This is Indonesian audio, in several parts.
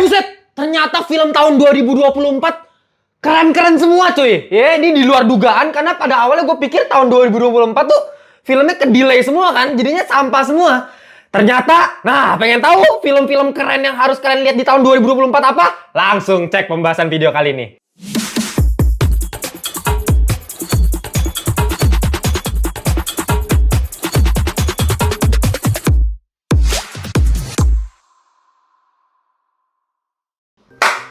buset, ternyata film tahun 2024 keren-keren semua cuy. Ya, ini di luar dugaan karena pada awalnya gue pikir tahun 2024 tuh filmnya ke-delay semua kan, jadinya sampah semua. Ternyata, nah pengen tahu film-film keren yang harus kalian lihat di tahun 2024 apa? Langsung cek pembahasan video kali ini.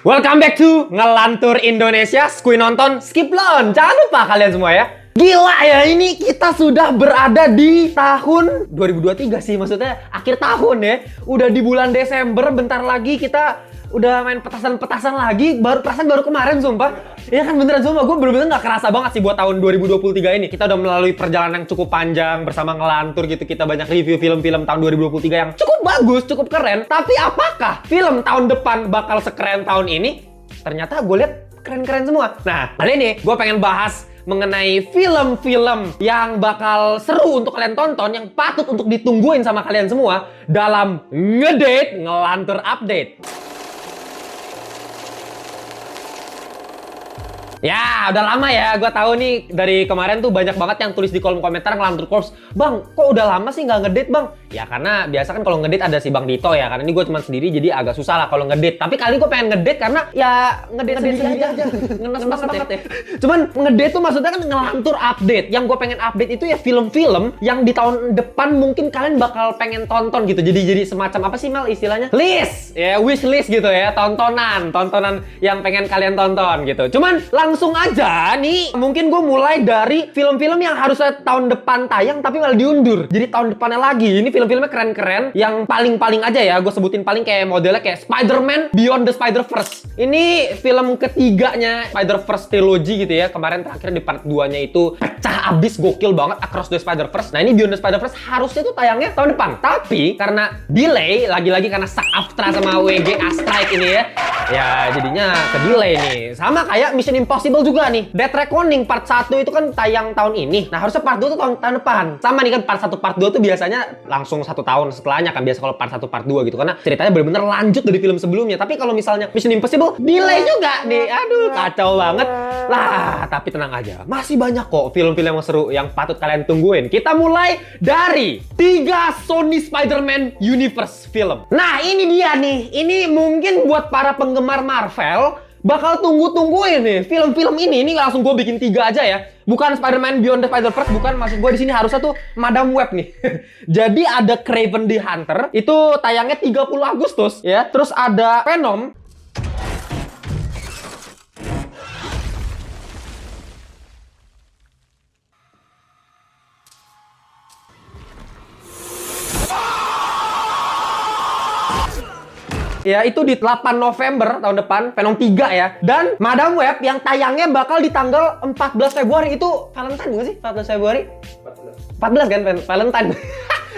Welcome back to Ngelantur Indonesia. Skui nonton, skip lon. Jangan lupa kalian semua ya. Gila ya, ini kita sudah berada di tahun 2023 sih, maksudnya akhir tahun ya. Udah di bulan Desember, bentar lagi kita udah main petasan-petasan lagi. Perasaan baru kemarin sumpah. Iya kan beneran sumpah, gue bener-bener gak kerasa banget sih buat tahun 2023 ini. Kita udah melalui perjalanan yang cukup panjang bersama Ngelantur gitu. Kita banyak review film-film tahun 2023 yang cukup bagus, cukup keren. Tapi apakah film tahun depan bakal sekeren tahun ini? Ternyata gue lihat keren-keren semua. Nah, kali ini gue pengen bahas mengenai film-film yang bakal seru untuk kalian tonton, yang patut untuk ditungguin sama kalian semua dalam Ngedate Ngelantur Update. Ya, udah lama ya, gue tahu nih dari kemarin tuh banyak banget yang tulis di kolom komentar Ngelantur Corps, Bang, kok udah lama sih nggak ngedate bang? Ya karena biasa kan kalau ngedate ada si Bang Dito ya, karena ini gue cuma sendiri jadi agak susah lah kalau ngedate. Tapi kali ini gue pengen ngedate karena ya ngedate sendiri aja. Ngenes banget ya. Cuman ngedate tuh maksudnya kan Ngelantur Update. Yang gue pengen update itu ya film-film yang di tahun depan mungkin kalian bakal pengen tonton gitu. Jadi semacam apa sih Mel istilahnya? List, ya wish list gitu ya, tontonan yang pengen kalian tonton gitu. Cuman langsung aja nih, mungkin gue mulai dari film-film yang harusnya tahun depan tayang tapi malah diundur. Jadi tahun depannya lagi. Ini film-filmnya keren-keren. Yang paling-paling aja ya, gue sebutin paling kayak modelnya kayak Spider-Man Beyond the Spider-Verse. Ini film ketiganya Spider-Verse trilogy gitu ya. Kemarin terakhir di part 2-nya itu pecah abis, gokil banget Across the Spider-Verse. Nah ini Beyond the Spider-Verse harusnya tuh tayangnya tahun depan. Tapi karena delay, lagi-lagi karena SAG-AFTRA sama WGA strike ini ya. Ya jadinya ke-delay nih. Sama kayak Mission Impossible juga nih. Death Reckoning part 1 itu kan tayang tahun ini. Nah harusnya part 2 tuh tahun depan. Sama nih kan part 1 part 2 tuh biasanya langsung 1 tahun setelahnya kan. Biasa kalau part 1 part 2 gitu. Karena ceritanya bener-bener lanjut dari film sebelumnya. Tapi kalau misalnya Mission Impossible delay juga nih. Aduh kacau banget. Lah tapi tenang aja. Masih banyak kok film-film yang seru yang patut kalian tungguin. Kita mulai dari 3 Sony Spider-Man Universe film. Nah ini dia nih. Ini mungkin buat para penggemar Marvel bakal tunggu-tungguin nih film-film ini langsung gue bikin 3 aja ya. Bukan Spider-Man Beyond the Spider-Verse, bukan, maksud gue di sini harusnya tuh Madam Web nih. Jadi ada Kraven the Hunter, itu tayangnya 30 Agustus ya. Terus ada Venom. Ya itu di 8 November tahun depan, Venom 3 ya. Dan Madam Web yang tayangnya bakal di tanggal 14 Februari itu Valentine nggak sih? 14 Februari? 14 kan Valentine.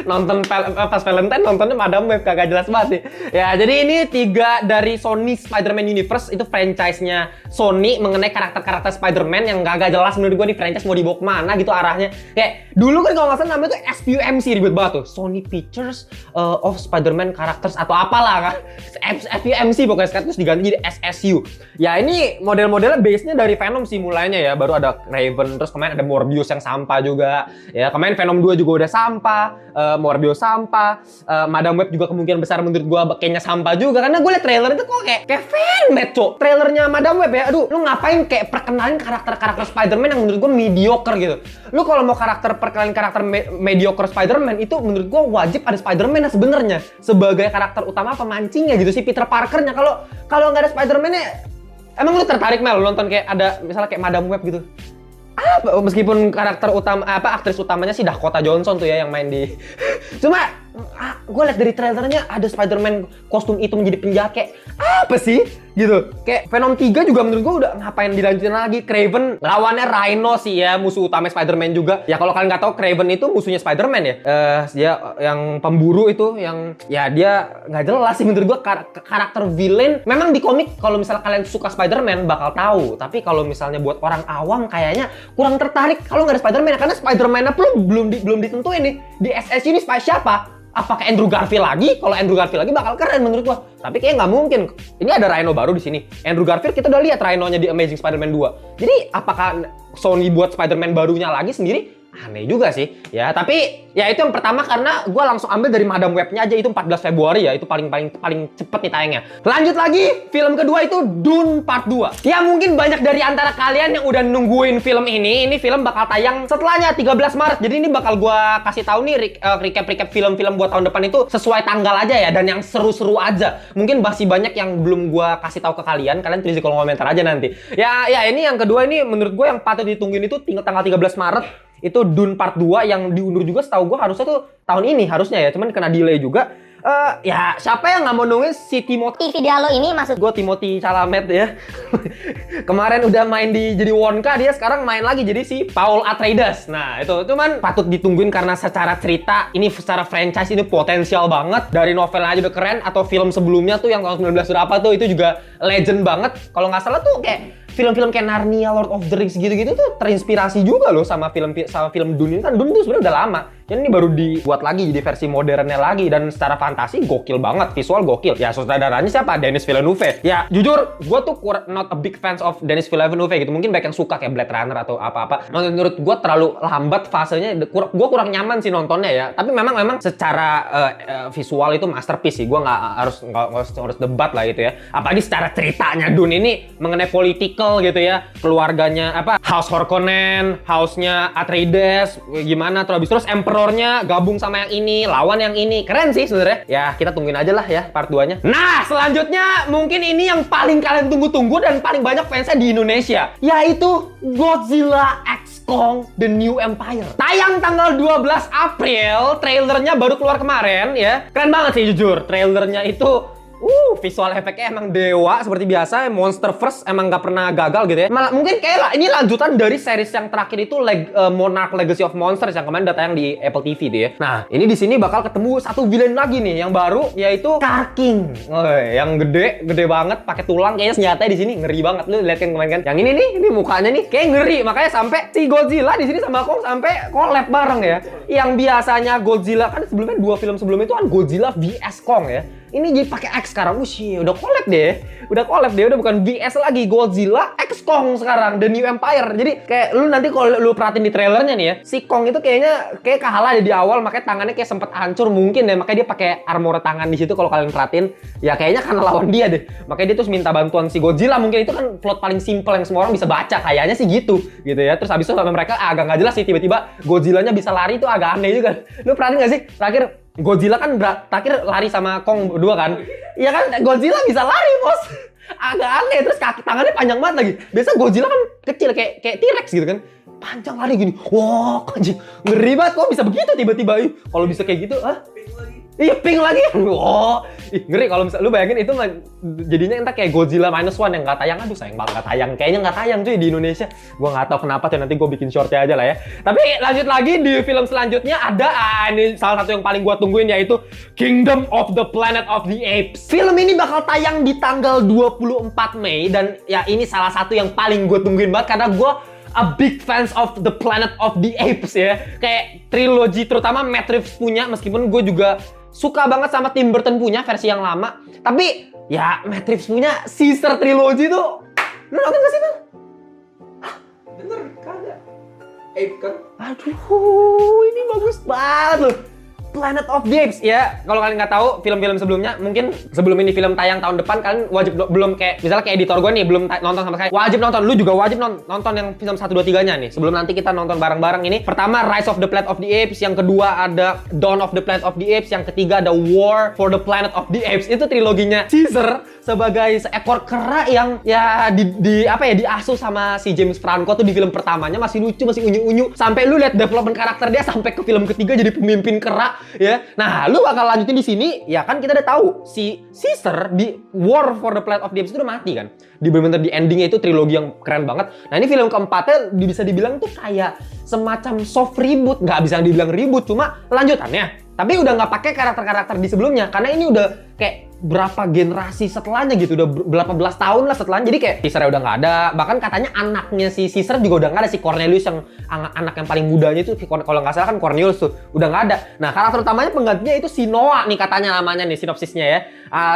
Nonton pas Valentine nontonnya Madam Web, kagak jelas banget sih. Ya, jadi ini 3 dari Sony Spider-Man Universe, itu franchise-nya Sony mengenai karakter-karakter Spider-Man yang kagak jelas menurut gue nih franchise mau dibawa kemana gitu arahnya. Kayak dulu kan kalau nggak salah namanya tuh SPUMC, ribet banget tuh. Sony Pictures of Spider-Man Characters atau apalah kan. SPUMC pokoknya sekarang terus diganti jadi SSU. Ya ini model-modelnya base-nya dari Venom sih mulainya ya. Baru ada Kraven, terus kemarin ada Morbius yang sampah juga. Ya kemarin Venom 2 juga udah sampah. Morbius sampah, Madam Web juga kemungkinan besar menurut gua kayaknya sampah juga karena gue liat trailer itu kok kayak fanmade cok. Trailernya Madam Web ya, aduh lu ngapain kayak perkenalin karakter-karakter Spider-Man yang menurut gua mediocre gitu. Lu kalau mau perkenalin karakter mediocre Spider-Man itu menurut gua wajib ada Spider-Man sebenarnya sebagai karakter utama pemancingnya gitu sih, Peter Parker-nya. Kalau nggak ada Spider-Man-nya, emang lu tertarik Mel nonton kayak ada misalnya kayak Madam Web gitu? Meskipun karakter utama aktris utamanya sih Dakota Johnson tuh ya yang main di cuma gue liat dari trailernya ada Spider-Man kostum itu menjadi penjahat, kayak apa sih gitu. Kayak Venom 3 juga menurut gue udah ngapain dilanjutin lagi. Kraven lawannya Rhino sih ya, musuh utama Spider-Man juga. Ya kalau kalian nggak tahu, Kraven itu musuhnya Spider-Man ya. Dia yang pemburu itu, yang ya dia nggak jelas sih menurut gue karakter villain. Memang di komik kalau misalnya kalian suka Spider-Man bakal tahu. Tapi kalau misalnya buat orang awam kayaknya kurang tertarik kalau nggak ada Spider-Man ya, karena Spider-Man-nya belum ditentuin nih. di SSU ini siapa? Apakah Andrew Garfield lagi? Kalau Andrew Garfield lagi bakal keren menurut gua. Tapi kayaknya nggak mungkin. Ini ada Rhino baru di sini. Andrew Garfield kita udah lihat Rhino-nya di Amazing Spider-Man 2. Jadi apakah Sony buat Spider-Man barunya lagi sendiri? Aneh juga sih. Ya, tapi ya itu yang pertama karena gua langsung ambil dari Madam Web-nya aja, itu 14 Februari ya. Itu paling cepet nih tayangnya. Lanjut lagi, film kedua itu Dune Part 2. Ya mungkin banyak dari antara kalian yang udah nungguin film ini. Ini film bakal tayang setelahnya 13 Maret. Jadi ini bakal gua kasih tahu nih recap film-film buat tahun depan itu sesuai tanggal aja ya, dan yang seru-seru aja. Mungkin masih banyak yang belum gua kasih tahu ke kalian. Kalian tulis di kolom komentar aja nanti. Ya ini yang kedua ini menurut gua yang patut ditungguin itu tanggal 13 Maret. Itu Dune Part 2 yang diundur juga, setahu gue harusnya tuh tahun ini harusnya ya, cuman kena delay juga. Ya siapa yang nggak mau nungguin si Timothy Diallo ini, maksud gue Timothy Chalamet ya. Kemarin udah main jadi Wonka, dia sekarang main lagi jadi si Paul Atreides. Nah itu cuman patut ditungguin karena secara cerita ini, secara franchise ini potensial banget. Dari novel aja udah keren, atau film sebelumnya tuh yang tahun 19 berapa tuh itu juga legend banget. Kalau nggak salah tuh kayak film-film kayak Narnia, Lord of the Rings gitu-gitu tuh terinspirasi juga loh sama film Dune ini. Kan Dune tuh sebenarnya udah lama. Jadi ini baru dibuat lagi jadi versi modernnya lagi, dan secara fantasi gokil banget, visual gokil. Ya sutradaranya siapa? Denis Villeneuve. Ya jujur, gue tuh not a big fans of Denis Villeneuve gitu. Mungkin banyak yang suka kayak Blade Runner atau apa-apa. Menurut gue terlalu lambat fasenya. Gue kurang nyaman sih nontonnya ya. Tapi memang secara visual itu masterpiece sih. Gue nggak harus debat lah gitu ya. Apalagi secara ceritanya Dune ini mengenai political gitu ya. Keluarganya House Harkonnen, house-nya Atreides, gimana terus Emperor-nya gabung sama yang ini, lawan yang ini. Keren sih sebenarnya. Ya, kita tungguin aja lah ya part 2-nya. Nah, selanjutnya mungkin ini yang paling kalian tunggu-tunggu dan paling banyak fansnya di Indonesia, yaitu Godzilla X Kong The New Empire. Tayang tanggal 12 April, trailernya baru keluar kemarin ya. Keren banget sih jujur. Trailernya itu visual efeknya emang dewa seperti biasa. Monsterverse emang gak pernah gagal gitu ya. Malah mungkin kayak ini lanjutan dari series yang terakhir itu Monarch Legacy of Monsters yang kemarin udah tayang di Apple TV deh ya. Nah, ini di sini bakal ketemu satu villain lagi nih yang baru, yaitu Scar King. Yang gede banget, pakai tulang, kayaknya senjatanya di sini ngeri banget. Lu lihat kan kemarin kan. Yang ini nih, ini mukanya nih kayak ngeri. Makanya sampai si Godzilla di sini sama Kong sampai collab bareng ya. Yang biasanya Godzilla kan sebelumnya 2 film sebelumnya itu kan Godzilla vs Kong ya. Ini jadi pakai X sekarang. Udah collab deh. Udah bukan VS lagi, Godzilla X Kong sekarang, The New Empire. Jadi kayak lu nanti kalau lu perhatiin di trailernya nih ya, si Kong itu kayaknya kalah di awal, makanya tangannya kayak sempet hancur mungkin deh, makanya dia pakai armor tangan di situ kalau kalian perhatiin. Ya kayaknya karena lawan dia deh. Makanya dia terus minta bantuan si Godzilla, mungkin itu kan plot paling simple yang semua orang bisa baca, kayaknya sih gitu ya. Terus habis itu sama mereka agak nggak jelas sih, tiba-tiba Godzilla-nya bisa lari, itu agak aneh juga. Lu perhatiin nggak sih? Terakhir Godzilla kan terakhir lari sama Kong berdua kan? Iya kan, Godzilla bisa lari bos. Agak aneh, terus kaki tangannya panjang banget lagi. Biasa Godzilla kan kecil kayak T-Rex gitu kan. Panjang lari gini. Wah, anjing. Ngeri banget kok bisa begitu tiba-tiba. Kalau bisa kayak gitu, Iya, pink lagi. Ngeri kalau misalnya lu bayangin itu jadinya entah kayak Godzilla -1 yang nggak tayang. Aduh, sayang banget nggak tayang. Kayaknya nggak tayang cuy di Indonesia. Gua nggak tahu kenapa tuh, nanti gue bikin shortnya aja lah ya. Tapi lanjut lagi di film selanjutnya ada ini salah satu yang paling gua tungguin, yaitu Kingdom of the Planet of the Apes. Film ini bakal tayang di tanggal 24 Mei dan ya ini salah satu yang paling gue tungguin banget karena gue a big fans of the Planet of the Apes ya. Kayak trilogi terutama Matt Reeves punya, meskipun gue juga suka banget sama Tim Burton punya versi yang lama. Tapi ya Matt Reeves punya Caesar trilogy tuh. Lu nonton gak sih tuh? Bener, kagak. Ape kan? Aduh, ini bagus banget loh. Planet of the Apes ya. Kalau kalian nggak tahu film-film sebelumnya, mungkin sebelum ini film tayang tahun depan kalian wajib belum kayak misalnya kayak editor gue nih belum nonton sama sekali. Wajib nonton. Lu juga wajib nonton yang film 1 2 3-nya nih. Sebelum nanti kita nonton bareng-bareng ini. Pertama Rise of the Planet of the Apes, yang kedua ada Dawn of the Planet of the Apes, yang ketiga ada War for the Planet of the Apes. Itu triloginya Caesar sebagai seekor kera yang ya diasuh sama si James Franco tuh di film pertamanya, masih lucu, masih unyu-unyu. Sampai lu lihat development karakter dia sampai ke film ketiga jadi pemimpin kera. Ya, nah lu bakal lanjutin di sini, ya kan kita udah tahu si Caesar di War for the Planet of the Apes itu udah mati kan. Di bener-bener di endingnya itu trilogi yang keren banget. Nah ini film keempatnya bisa dibilang tuh kayak semacam soft reboot, nggak bisa dibilang reboot, cuma lanjutannya. Tapi udah nggak pakai karakter-karakter di sebelumnya, karena ini udah kayak berapa generasi setelahnya gitu, udah berapa belas tahun lah setelahnya. Jadi kayak Caesar udah nggak ada, bahkan katanya anaknya si Caesar juga udah nggak ada, si Cornelius yang anak yang paling mudanya itu, kalau nggak salah kan Cornelius tuh udah nggak ada. Nah karakter utamanya penggantinya itu si Noah nih katanya namanya nih sinopsisnya ya.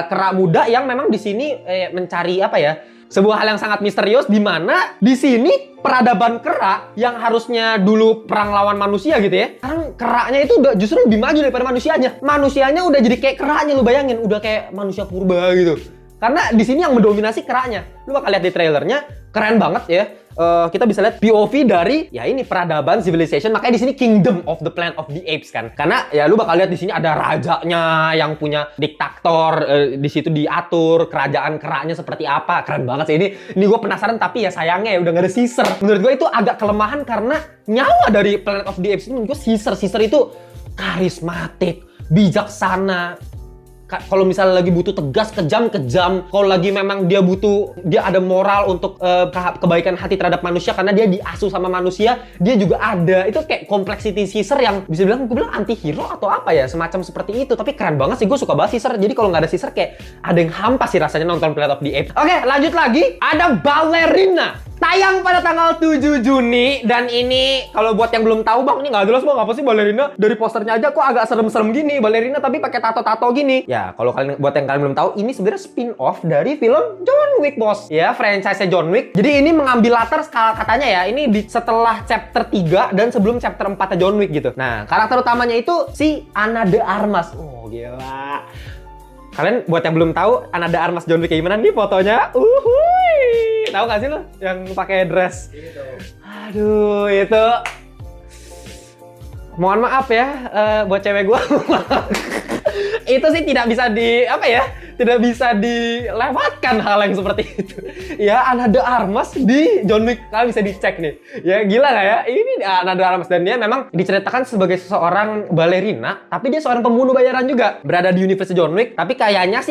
Kera muda yang memang di sini mencari apa ya? Sebuah hal yang sangat misterius di mana di sini peradaban kera yang harusnya dulu perang lawan manusia gitu ya. Sekarang keranya itu udah justru lebih maju daripada manusianya. Manusianya udah jadi kayak keranya, lu bayangin, udah kayak manusia purba gitu. Karena di sini yang mendominasi keranya. Lu bakal lihat di trailernya, keren banget ya. Kita bisa lihat POV dari ya ini peradaban civilization, makanya di sini Kingdom of the Planet of the Apes kan. Karena ya lu bakal lihat di sini ada rajanya yang punya diktator, di situ diatur kerajaan keranya seperti apa. Keren banget sih ini gue penasaran, tapi ya sayangnya ya udah gak ada Caesar. Menurut gue itu agak kelemahan karena nyawa dari Planet of the Apes itu menurut gue Caesar itu karismatik, bijaksana. Kalau misalnya lagi butuh tegas, kejam. Kalau lagi memang dia ada moral untuk kebaikan hati terhadap manusia karena dia diasuh sama manusia, dia juga ada. Itu kayak complexity Caesar yang bisa gue bilang anti hero atau apa ya, semacam seperti itu. Tapi keren banget sih, gue suka banget Caesar. Jadi kalau nggak ada Caesar kayak ada yang hampa sih rasanya nonton Planet of the Apes. Oke, lanjut lagi. Ada Ballerina. Tayang pada tanggal 7 Juni dan ini kalau buat yang belum tahu bang, ini nggak jelas bang apa sih Ballerina? Dari posternya aja kok agak serem-serem gini, Ballerina tapi pakai tato-tato gini. Ya kalau buat yang kalian belum tahu, ini sebenarnya spin-off dari film John Wick bos. Ya franchise John Wick. Jadi ini mengambil latar katanya ya, ini setelah chapter 3 dan sebelum chapter 4 John Wick gitu. Nah karakter utamanya itu si Ana de Armas. Oh gila. Kalian buat yang belum tahu Ana de Armas John Wick kayak gimana nih fotonya? Tahu gak sih lo yang pakai dress? Aduh, itu mohon maaf ya buat cewek gue. Itu sih tidak bisa tidak bisa dilewatkan hal yang seperti itu. Ya, Ana de Armas di John Wick, kalian bisa dicek nih. Ya, gila nggak ya? Ini Ana de Armas dan dia memang diceritakan sebagai seorang balerina, tapi dia seorang pembunuh bayaran juga. Berada di universe John Wick, tapi kayaknya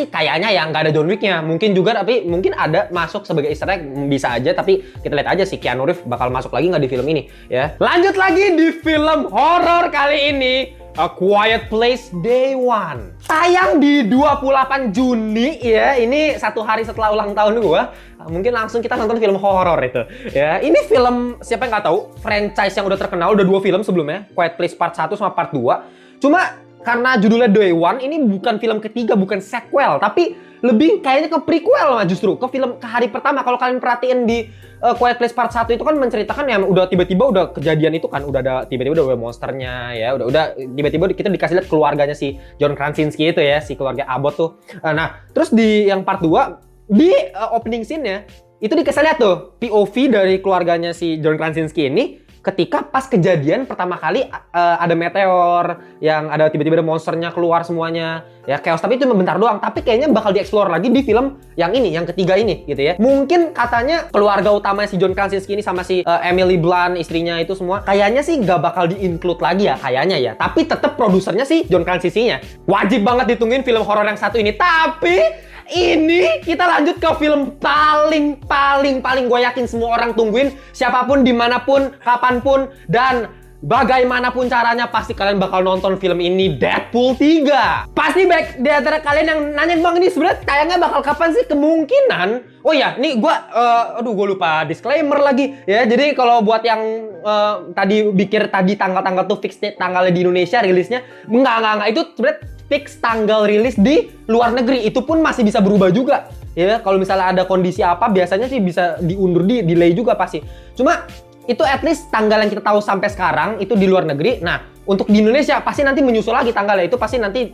yang nggak ada John Wick-nya. Mungkin juga, tapi mungkin ada masuk sebagai easter egg, bisa aja. Tapi kita lihat aja si Keanu Reeves bakal masuk lagi nggak di film ini. Ya, lanjut lagi di film horor kali ini. A Quiet Place Day One. Tayang di 28 Juni ya. Ini satu hari setelah ulang tahun gua. Mungkin langsung kita nonton film horor itu. Ya, ini film siapa yang nggak tahu, franchise yang udah terkenal, udah 2 film sebelumnya, Quiet Place Part 1 sama Part 2. Cuma karena judulnya Day One, ini bukan film ketiga, bukan sequel, tapi lebih kayaknya ke prequel lah justru, ke hari pertama. Kalau kalian perhatiin di Quiet Place Part 1 itu kan menceritakan ya udah tiba-tiba udah kejadian itu kan, udah ada tiba-tiba udah monsternya ya, udah tiba-tiba kita dikasih lihat keluarganya si John Krasinski itu ya, si keluarga Abbott tuh. Nah, terus di yang Part 2 di opening scene-nya itu dikasih lihat tuh POV dari keluarganya si John Krasinski ini ketika pas kejadian pertama kali ada meteor yang ada tiba-tiba ada monsternya keluar semuanya ya, chaos. Tapi itu bentar doang, tapi kayaknya bakal dieksplor lagi di film yang ini, yang ketiga ini gitu ya. Mungkin katanya keluarga utamanya si John Krasinski ini sama si Emily Blunt istrinya itu semua kayaknya sih gak bakal di-include lagi ya kayaknya ya, tapi tetap produsernya si John Krasinski-nya. Wajib banget ditungguin film horor yang satu ini. Tapi ini kita lanjut ke film paling gue yakin semua orang tungguin, siapapun, dimanapun, kapanpun, dan bagaimanapun caranya pasti kalian bakal nonton film ini, Deadpool 3. Pasti baik di antara kalian yang nanya, bang ini sebenarnya tayangnya bakal kapan sih? Kemungkinan, oh ya, nih gue lupa disclaimer lagi ya. Jadi kalau buat yang tadi pikir tadi tanggal-tanggal tuh fix tanggalnya di Indonesia rilisnya, enggak, itu sebenarnya fix tanggal rilis di luar negeri. Itu pun masih bisa berubah juga ya, kalau misalnya ada kondisi apa biasanya sih bisa diundur, delay juga pasti. Cuma itu at least tanggal yang kita tahu sampai sekarang itu di luar negeri. Nah untuk di Indonesia pasti nanti menyusul lagi tanggalnya, itu pasti nanti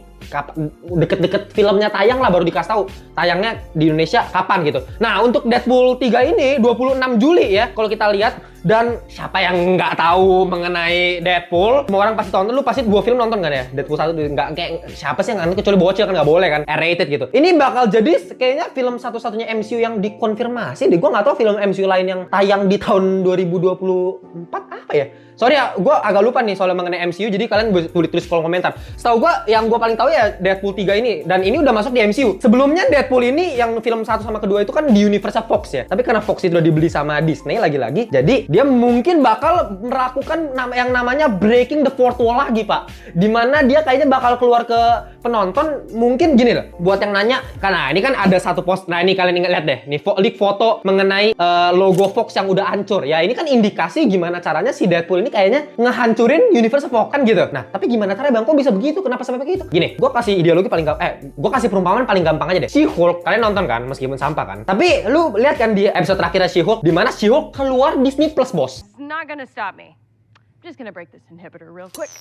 deket-deket filmnya tayang lah baru dikasih tahu tayangnya di Indonesia kapan gitu. Nah untuk Deadpool 3 ini 26 Juli ya kalau kita lihat. Dan siapa yang nggak tahu mengenai Deadpool? Semua orang pasti tonton. Lu pasti 2 film nonton kan ya? Deadpool 1 nggak, kayak siapa sih yang nonton kecuali bocil kan, nggak boleh kan, R-rated gitu. Ini bakal jadi kayaknya film satu-satunya MCU yang dikonfirmasi deh. Gue nggak tahu film MCU lain yang tayang di tahun 2024 apa ya? Sorry ya, gue agak lupa nih soal mengenai MCU, jadi kalian tulis kolom komentar. Setahu gue, yang gue paling tahu ya Deadpool 3 ini, dan ini udah masuk di MCU. Sebelumnya Deadpool ini yang film 1 sama kedua itu kan di universe Fox ya. Tapi karena Fox itu udah dibeli sama Disney lagi-lagi, jadi dia mungkin bakal melakukan yang namanya breaking the fourth wall lagi, Pak. Dimana dia kayaknya bakal keluar ke penonton, mungkin gini loh. Buat yang nanya, karena ini kan ada satu post, nah ini kalian lihat deh, nih leak foto mengenai logo Fox yang udah hancur. Ya ini kan indikasi gimana caranya si Deadpool ini kayaknya ngehancurin universe Fox kan gitu. Nah, tapi gimana caranya Bang, kok bisa begitu? Kenapa sampai begitu? Gini, gue kasih ideologi paling gue kasih perumpamaan paling gampang aja deh. She-Hulk, kalian nonton kan, meskipun sampah kan. Tapi lu lihat kan di episode terakhirnya She-Hulk, di mana She-Hulk keluar Disney Plus, bos. It's not gonna stop me. I'm just gonna break this inhibitor real quick.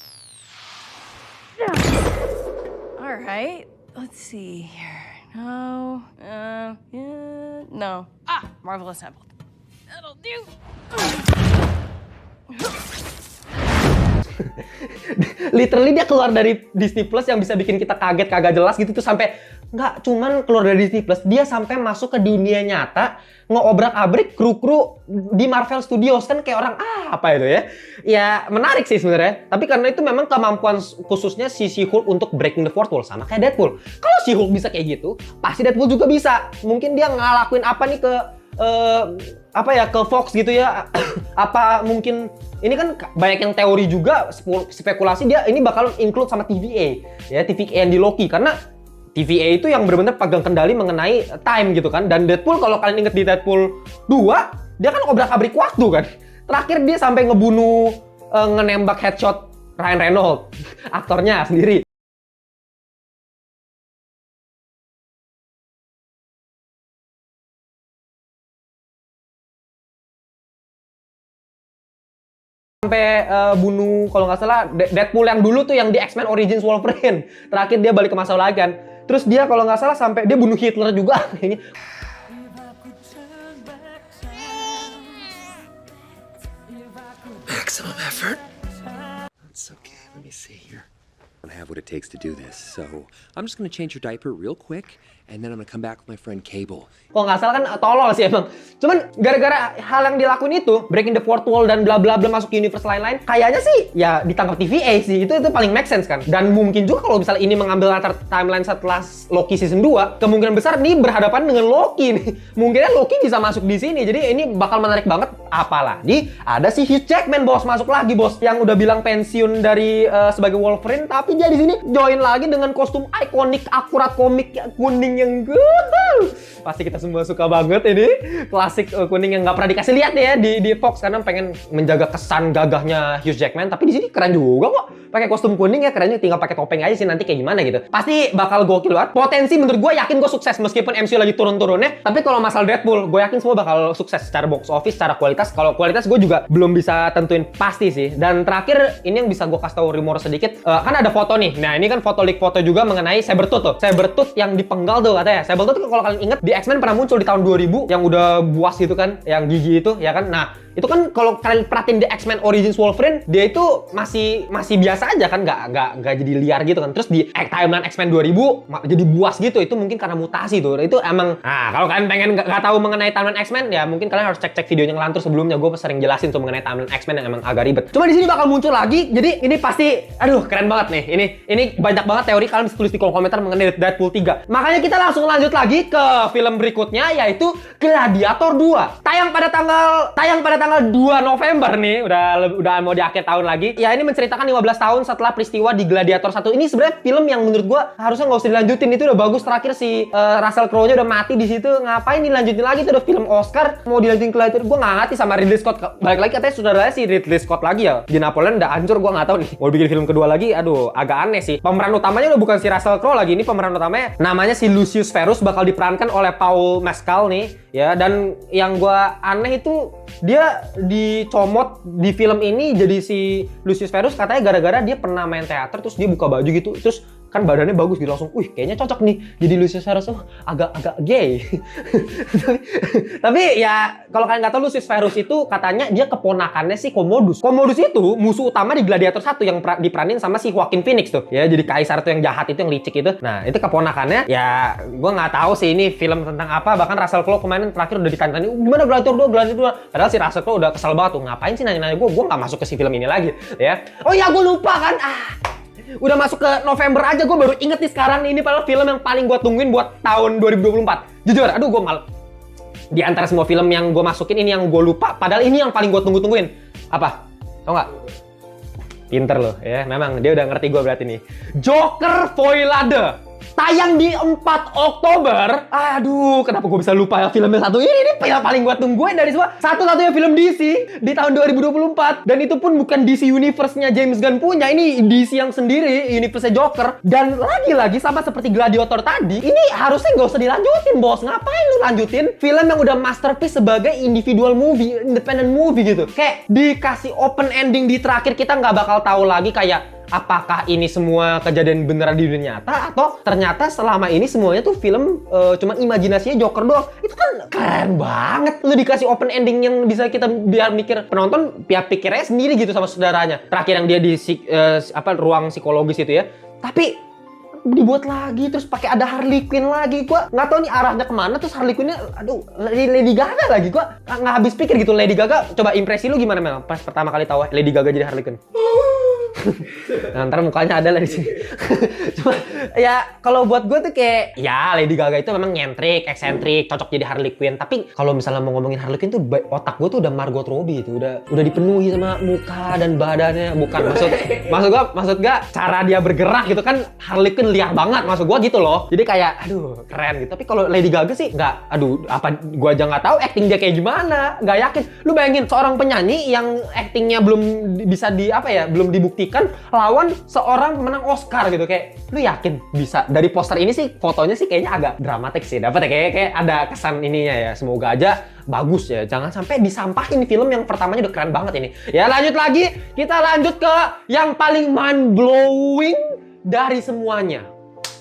All right, let's see here. No, yeah, no. Marvel Assembled. That'll do. Literally dia keluar dari Disney Plus yang bisa bikin kita kaget kagak jelas gitu tuh, sampai nggak cuman keluar dari Disney Plus, dia sampai masuk ke dunia nyata ngeobrak-abrik kru-kru di Marvel Studios kan, kayak orang apa itu ya? Ya menarik sih sebenarnya. Tapi karena itu memang kemampuan khususnya si She-Hulk untuk breaking the fourth wall, sama kayak Deadpool. Kalau She-Hulk bisa kayak gitu, pasti Deadpool juga bisa. Mungkin dia ngelakuin apa nih ke ke Fox gitu ya. Apa mungkin ini kan banyak yang teori juga, spekulasi dia ini bakal include sama TVA ya, TVA yang di Loki, karena TVA itu yang benar-benar pegang kendali mengenai time gitu kan. Dan Deadpool, kalau kalian inget di Deadpool 2, dia kan obrak-abrik waktu kan. Terakhir dia sampai ngebunuh, ngenembak headshot Ryan Reynolds, aktornya sendiri. Sampai bunuh, kalau nggak salah Deadpool yang dulu tuh yang di X-Men Origins Wolverine. Terakhir dia balik ke masa lalu kan. Terus dia kalau nggak salah sampai dia bunuh Hitler juga kayaknya. Maximum effort. That's okay. Let me see here. I have what it takes to do this. So I'm just gonna change your diaper real quick, and then I'm gonna come back with my friend Cable. Kalau nggak salah kan tolol sih emang. Cuman gara-gara hal yang dilakuin itu, breaking the fourth wall dan bla bla bla, masuk ke universe lain-lain, kayaknya sih ya ditangkap TVA sih. Itu paling make sense kan. Dan mungkin juga kalau misalnya ini mengambil latar timeline setelah Loki season 2, kemungkinan besar nih berhadapan dengan Loki nih. Mungkinnya Loki bisa masuk di sini. Jadi ini bakal menarik banget. Apalagi ada si Hugh Jackman, bos, masuk lagi, bos, yang udah bilang pensiun dari sebagai Wolverine, tapi dia di sini join lagi dengan kostum ikonik akurat komik kuning yang pasti kita semua suka banget ini, klasik kuning yang nggak pernah dikasih lihat ya di Fox, karena pengen menjaga kesan gagahnya Hugh Jackman. Tapi di sini keren juga kok, pakai kostum kuning ya, kerennya tinggal pakai topeng aja sih nanti kayak gimana gitu. Pasti bakal gokil banget. Potensi menurut gue, yakin gue sukses meskipun MCU lagi turun-turunnya. Tapi kalau masalah Deadpool, gue yakin semua bakal sukses secara box office, secara kualitas. Kalau kualitas gue juga belum bisa tentuin pasti sih. Dan terakhir ini yang bisa gue kasih tahu rumor sedikit, kan ada foto nih. Nah ini kan leak foto juga mengenai Sabretooth tuh. Sabretooth yang dipenggal tuh katanya. Sabretooth tuh kalau kalian inget di X-Men pernah muncul di tahun 2000 yang udah buas gitu kan, yang gigi itu ya kan. Nah itu kan kalau kalian perhatiin di X-Men Origins Wolverine, dia itu masih biasa aja kan, nggak jadi liar gitu kan. Terus di timeline X-Men 2000 jadi buas gitu. Itu mungkin karena mutasi tuh. Itu emang, nah kalau kalian pengen nggak tahu mengenai timeline X-Men, ya mungkin kalian harus cek videonya ngelantur sebelumnya. Gue sering jelasin tuh mengenai timeline X-Men yang emang agak ribet. Cuma di sini bakal muncul lagi. Jadi ini pasti, aduh keren banget nih. Ini banyak banget teori, kalian bisa tulis di kolom komentar mengenai Deadpool 3. Makanya kita langsung lanjut lagi ke film berikutnya, yaitu Gladiator 2. Tayang pada tanggal 2 November nih, udah mau di akhir tahun lagi. Ya ini menceritakan 15 tahun setelah peristiwa di Gladiator 1. Ini sebenarnya film yang menurut gua harusnya nggak usah dilanjutin, itu udah bagus. Terakhir si Russell Crowe-nya udah mati di situ. Ngapain dilanjutin lagi? Itu udah film Oscar, mau dilanjutin Gladiator. Gua nggak ngerti. Sama Ridley Scott balik lagi, katanya saudaranya si Ridley Scott lagi ya. Di Napoleon udah hancur, gua nggak tahu nih. Mau bikin film kedua lagi, aduh agak aneh sih. Pemeran utamanya udah bukan si Russell Crowe lagi. Ini pemeran utamanya namanya si Lucius Verus, bakal diperankan oleh Paul Mescal nih ya. Dan yang gua aneh itu dia dicomot di film ini jadi si Lucius Verus, katanya gara-gara dia pernah main teater terus dia buka baju gitu, terus kan badannya bagus gitu, langsung kayaknya cocok nih jadi Lucius Verus. Agak gay. Tapi ya kalau kalian nggak tahu, Lucius Verus itu katanya dia keponakannya si Commodus. Commodus itu musuh utama di Gladiator 1 yang diperanin sama si Joaquin Phoenix tuh ya, jadi kaisar tuh yang jahat itu, yang licik itu. Nah itu keponakannya ya, gue nggak tahu sih ini film tentang apa. Bahkan Russell Crowe kemarin terakhir udah ditanya gimana Gladiator 2. Padahal si Russell Crowe udah kesel banget tuh, ngapain sih nanya-nanya gue nggak masuk ke si film ini lagi ya. Oh ya gue lupa kan, udah masuk ke November aja gue baru inget nih sekarang nih, ini padahal film yang paling gue tungguin buat tahun 2024. Jujur, aduh gue malu. Di antara semua film yang gue masukin, ini yang gue lupa, padahal ini yang paling gue tunggu-tungguin. Apa? Tau nggak? Pinter loh ya, memang dia udah ngerti gue berarti nih. Joker Foilade tayang di 4 Oktober. Aduh, kenapa gue bisa lupa ya film yang satu ini? Ini yang paling gue tungguin dari semua. Satu-satunya film DC di tahun 2024. Dan itu pun bukan DC Universe-nya James Gunn punya. Ini DC yang sendiri, Universe Joker. Dan lagi-lagi sama seperti Gladiator tadi, ini harusnya nggak usah dilanjutin, bos. Ngapain lu lanjutin film yang udah masterpiece sebagai individual movie, independent movie gitu. Kayak dikasih open ending di terakhir, kita nggak bakal tahu lagi kayak apakah ini semua kejadian beneran di dunia nyata atau ternyata selama ini semuanya tuh film cuman imajinasinya Joker doang. Itu kan keren banget. Lu dikasih open ending yang bisa kita biar mikir, penonton pihak pikirnya sendiri gitu sama saudaranya. Terakhir yang dia di ruang psikologis itu ya. Tapi dibuat lagi terus pakai ada Harley Quinn lagi. Gua nggak tahu nih arahnya kemana. Terus Harley Quinn-nya aduh Lady Gaga lagi. Gua nggak habis pikir gitu. Lady Gaga, coba impresi lu gimana Mel pas pertama kali tahu Lady Gaga jadi Harley Quinn? Nah, ntar mukanya ada lah di sini. Cuma ya kalau buat gue tuh kayak ya Lady Gaga itu memang nyentrik, eksentrik, cocok jadi Harley Quinn. Tapi kalau misalnya mau ngomongin Harley Quinn tuh otak gue tuh udah Margot Robbie itu udah dipenuhi sama muka dan badannya. Bukan maksud gue cara dia bergerak gitu kan, Harley Quinn liar banget maksud gue gitu loh. Jadi kayak aduh keren gitu. Tapi kalau Lady Gaga sih nggak, aduh apa gue aja nggak tahu acting dia kayak gimana, nggak yakin. Lu bayangin seorang penyanyi yang actingnya belum bisa belum dibuktikan lawan seorang pemenang Oscar gitu, kayak lu yakin bisa? Dari poster ini sih fotonya sih kayaknya agak dramatik sih, dapat ya kayak ada kesan ininya ya. Semoga aja bagus ya, jangan sampai disampahin film yang pertamanya udah keren banget ini. Ya lanjut lagi, kita lanjut ke yang paling mind blowing dari semuanya.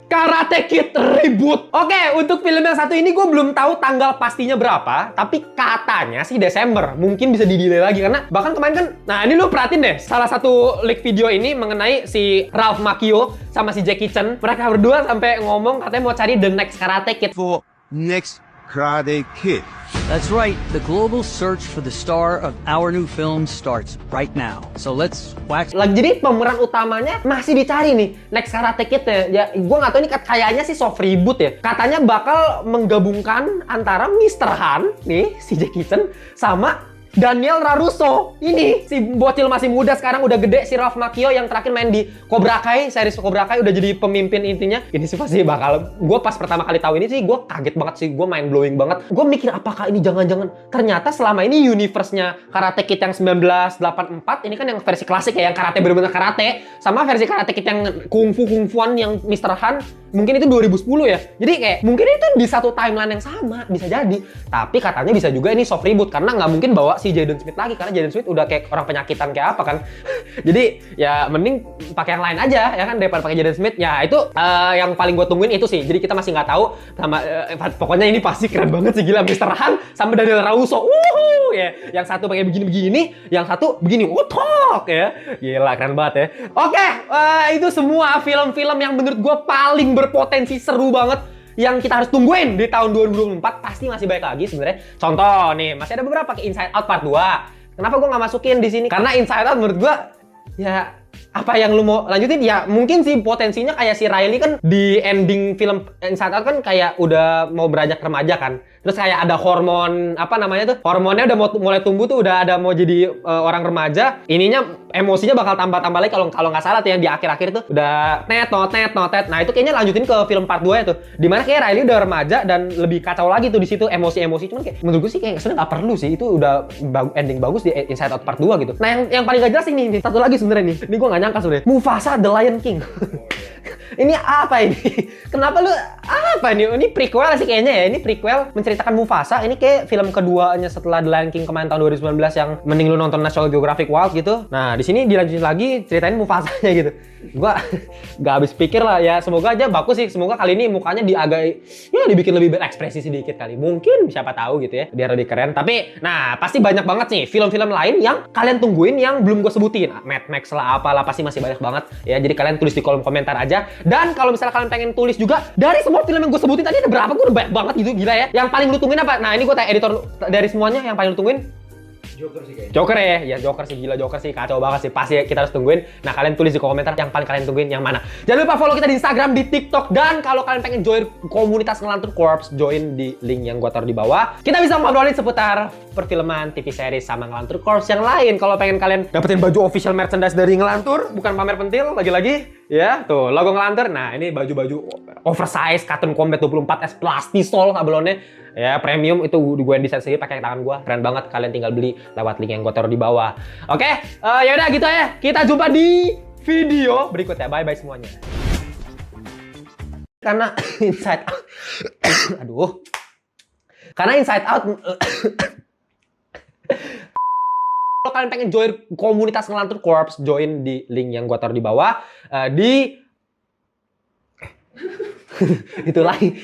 Karate Kid Reboot. Oke, untuk film yang satu ini gue belum tahu tanggal pastinya berapa, tapi katanya sih Desember. Mungkin bisa di-delay lagi karena bahkan kemarin kan, nah ini lu perhatiin deh, salah satu leak video ini mengenai si Ralph Macchio sama si Jackie Chan. Mereka berdua sampai ngomong katanya mau cari the next Karate Kid. For next Karate Kid. That's right. The global search for the star of our new film starts right now. So let's wax. Jadi pemeran utamanya masih dicari nih, next Karate Kid ya. Gue nggak tahu ini kayaknya sih soft reboot ya. Katanya bakal menggabungkan antara Mr. Han nih si Jackie Chan sama Daniel LaRusso. Ini si bocil masih muda, sekarang udah gede, si Ralph Macchio yang terakhir main di Cobra Kai, series Cobra Kai, udah jadi pemimpin intinya. Ini sih pasti bakal, gue pas pertama kali tahu ini sih gue kaget banget sih, gue mind blowing banget. Gue mikir apakah ini jangan-jangan ternyata selama ini universe-nya Karate Kid yang 1984 ini kan yang versi klasik ya, yang karate bener-bener karate, sama versi Karate Kid yang kungfuan yang Mr. Han mungkin itu 2010 ya. Jadi kayak mungkin itu di satu timeline yang sama, bisa jadi. Tapi katanya bisa juga ini soft reboot karena nggak mungkin bawa si Jaden Smith lagi, karena Jaden Smith udah kayak orang penyakitan kayak apa kan. Jadi ya mending pakai yang lain aja ya kan daripada pakai Jaden Smith. Ya itu yang paling gue tungguin itu sih. Jadi kita masih nggak tahu sama pokoknya ini pasti keren banget sih, gila Mr. Han sama Daniel LaRusso. Ya, yang satu pakai begini-begini, yang satu begini utok ya. Gila keren banget ya. Oke, itu semua film-film yang menurut gue paling berpotensi seru banget yang kita harus tungguin di tahun 2024. Pasti masih banyak lagi sebenarnya. Contoh nih, masih ada beberapa kayak Inside Out Part 2. Kenapa gue nggak masukin di sini? Karena Inside Out menurut gue ya apa yang lu mau lanjutin ya mungkin sih potensinya kayak si Riley kan di ending film Inside Out kan kayak udah mau beranjak remaja kan. Terus kayak ada hormon apa namanya tuh? Hormonnya udah mau mulai tumbuh tuh, udah ada mau jadi orang remaja. Ininya emosinya bakal tambah-tambah lagi kalau nggak salah tuh yang di akhir-akhir tuh udah net. Nah, itu kayaknya lanjutin ke film part 2 ya tuh. Dimana kayak Riley udah remaja dan lebih kacau lagi tuh di situ emosi-emosi. Cuman kayak menurut gue sih kayak sebenarnya nggak perlu sih. Itu udah ending bagus di Inside Out part 2 gitu. Nah, yang paling gak jelas ini satu lagi sebenarnya nih. Ini gue nggak nyangka sebenarnya. Mufasa The Lion King. Ini apa ini? Kenapa lu apa ini? Ini prequel sih kayaknya ya. Ini prequel menceritakan Mufasa. Ini kayak film keduanya setelah The Lion King kemarin tahun 2019 yang mending lu nonton National Geographic Wild gitu. Nah, di di sini dilanjutin lagi ceritain Mufasanya gitu. Gua nggak habis pikir lah ya. Semoga aja bagus sih. Semoga kali ini mukanya dibikin lebih berekspresi sedikit kali. Mungkin siapa tahu gitu ya. Biar lebih keren. Tapi nah pasti banyak banget nih film-film lain yang kalian tungguin yang belum gue sebutin. Mad Max lah apalah pasti masih banyak banget ya. Jadi kalian tulis di kolom komentar aja. Dan kalau misalnya kalian pengen tulis juga dari semua film yang gue sebutin tadi ada berapa? Gue udah banyak banget gitu, gila ya. Yang paling lu tungguin apa? Nah ini gue tanya editor dari semuanya yang paling lu tungguin. Joker sih kayaknya. Joker ya Joker sih, gila Joker sih, kacau banget sih, pasti kita harus tungguin. Nah kalian tulis di komentar yang paling kalian tungguin yang mana. Jangan lupa follow kita di Instagram, di TikTok, dan kalau kalian pengen join komunitas Ngelantur Corps, join di link yang gua taruh di bawah. Kita bisa ngobrolin seputar perfilman, TV series sama Ngelantur Corps yang lain. Kalau pengen kalian dapetin baju official merchandise dari Ngelantur, bukan pamer pentil lagi-lagi ya, tuh logo Ngelantur. Nah ini baju-baju oversize Cotton Combat 24S plastisol sablonnya. Ya premium itu gue desain sendiri pakai tangan gue, keren banget. Kalian tinggal beli lewat link yang gue taruh di bawah. Oke, ya udah gitu ya. Kita jumpa di video berikutnya. Bye bye semuanya. Karena Inside Out, aduh, karena Inside Out. Kalau kalian pengen join komunitas Ngelantur Corps, join di link yang gue taruh di bawah. Di itu lagi.